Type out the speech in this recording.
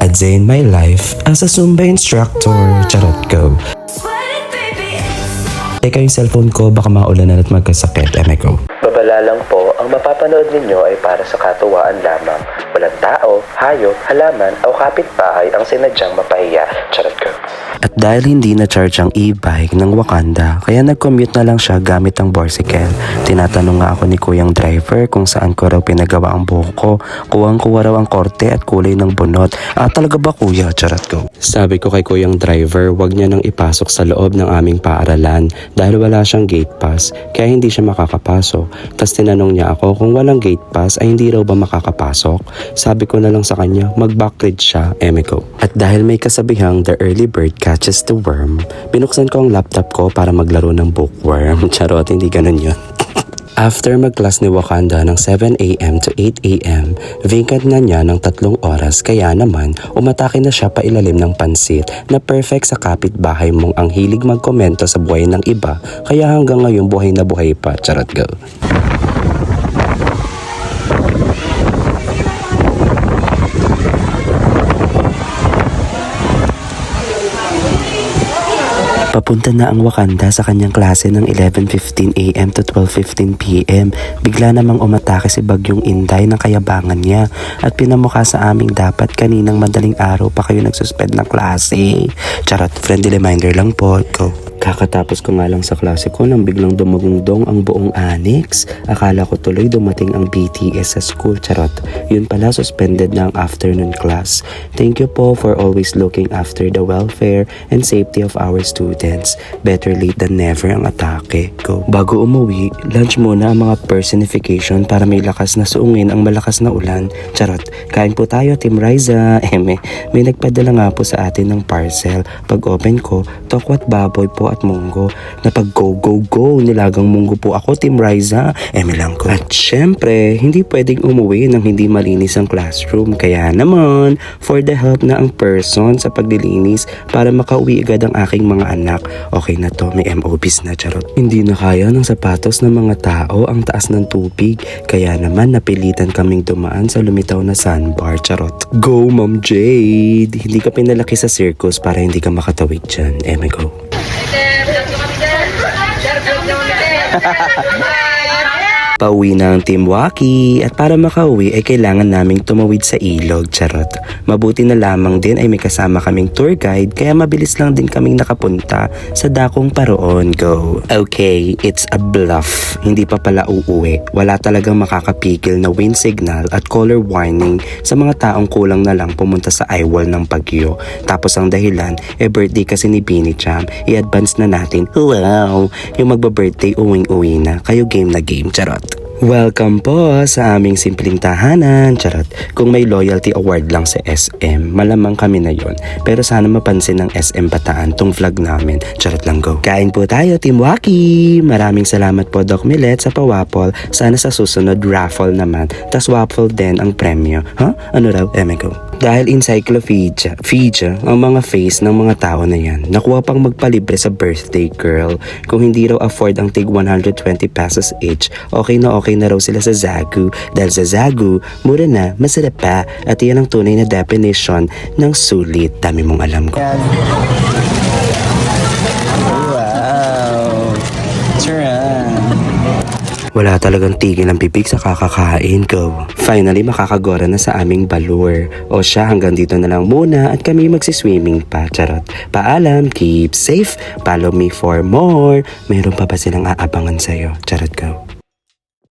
A day in my life as a Zumba instructor. Charot go. Teka yung cellphone ko, baka maulanan at magkasakit. Go. Babala lang po, ang mapapanood ninyo ay para sa katuwaan lamang. Walang tao, hayop, halaman o kapitbahay ang sinadyang mapahiya. Charot ko. At dahil hindi na-charge ang e-bike ng Wakanda, kaya nag-commute na lang siya gamit ang bicycle. Tinatanong nga ako ni kuyang driver kung saan ko raw pinagawa ang buhok ko. Kuwang-kuwa raw ang korte at kulay ng bunot. Talaga ba kuya? Charot ko. Sabi ko kay kuyang driver, wag niya nang ipasok sa loob ng aming paaralan dahil wala siyang gate pass, kaya hindi siya makakapasok. Tapos tinanong niya ako kung walang gate pass ay hindi raw ba makakapasok. Sabi ko na lang sa kanya, mag-backread siya, ko. At dahil may kasabihang the early bird catches the worm, binuksan ko ang laptop ko para maglaro ng bookworm. Charot, hindi ganun yun. After mag-class ni Wakanda ng 7 a.m. to 8 a.m., vacant na niya ng 3 oras kaya naman umatake na siya pailalim ng pansit na perfect sa kapitbahay mong ang hilig magkomento sa buhay ng iba kaya hanggang ngayon buhay na buhay pa. Charot go. Papunta na ang Wakanda sa kanyang klase ng 11:15 a.m. to 12:15 p.m. Bigla namang umatake si Bagyong Inday ng kayabangan niya at pinamukha sa aming dapat kaninang madaling araw pa kayo nagsuspend ng klase. Charot, friendly reminder lang po. Go. Kakatapos ko nga lang sa klase ko nang biglang dumugungdong ang buong annex. Akala ko tuloy dumating ang BTS sa school. Charot. Yun pala, suspended na ang afternoon class. Thank you po for always looking after the welfare and safety of our students. Better late than never ang atake. Go. Bago umuwi, lunch muna ang mga personification para may lakas na suungin ang malakas na ulan. Charot. Kain po tayo, Team Riza. May nagpadala nga po sa atin ng parcel. Pag open ko, tokwat baboy po at munggo. Na pag go nilagang munggo po ako, Team Riza. Lang ko. At syempre, hindi pwedeng umuwi nang hindi malinis ang classroom. Kaya naman, for the help na ang person sa paglilinis para makauwi agad ang aking mga anak. Okay na to, may MOBs na. Charot. Hindi na kaya ng sapatos ng mga tao ang taas ng tubig. Kaya naman napilitan kaming dumaan sa lumitaw na sandbar. Charot. Go, Ma'am Jade! Hindi ka pinalaki sa circus para hindi ka makatawid dyan. Go. Pauwi na ang Team Waki at para makauwi ay kailangan naming tumawid sa ilog. Charot. Mabuti na lamang din ay may kasama kaming tour guide kaya mabilis lang din kaming nakapunta sa dakong paroon. Go. Okay, it's a bluff. Hindi pa pala uuwi. Wala talagang makakapigil na wind signal at color warning sa mga taong kulang na lang pumunta sa eyewall ng Bagyo. Tapos ang dahilan, birthday kasi ni Bini Cham. I-advance na natin. Wow! Yung magba-birthday uwing-uwi na. Kayo game na game. Charot. Welcome po sa aming simpleng tahanan. Charot. Kung may loyalty award lang sa SM, malamang kami na yon. Pero sana mapansin ng SM Bataan tong vlog namin. Charot lang go. Kain po tayo, Team Waki. Maraming salamat po, Doc Millet, sa pawapol. Sana sa susunod raffle naman. Tas waffle din ang premyo. Ano raw? Go. Dahil encyclopedia ang mga face ng mga tao na yan. Nakuha pang magpalibre sa birthday girl. Kung hindi raw afford ang tig 120 pesos each, okay na raw sila sa Zagu. Dahil sa Zagu, mura na, masarap pa. At yan ang tunay na definition ng sulit. Dami mong alam ko. Wala talagang tigil ang pipig sa kakakain ko. Finally, makakagora na sa aming balur. O siya, hanggang dito na lang muna at kami magsiswimming pa. Charot. Paalam, keep safe, follow me for more. Mayroon pa ba silang aabangan sa'yo? Charot ko.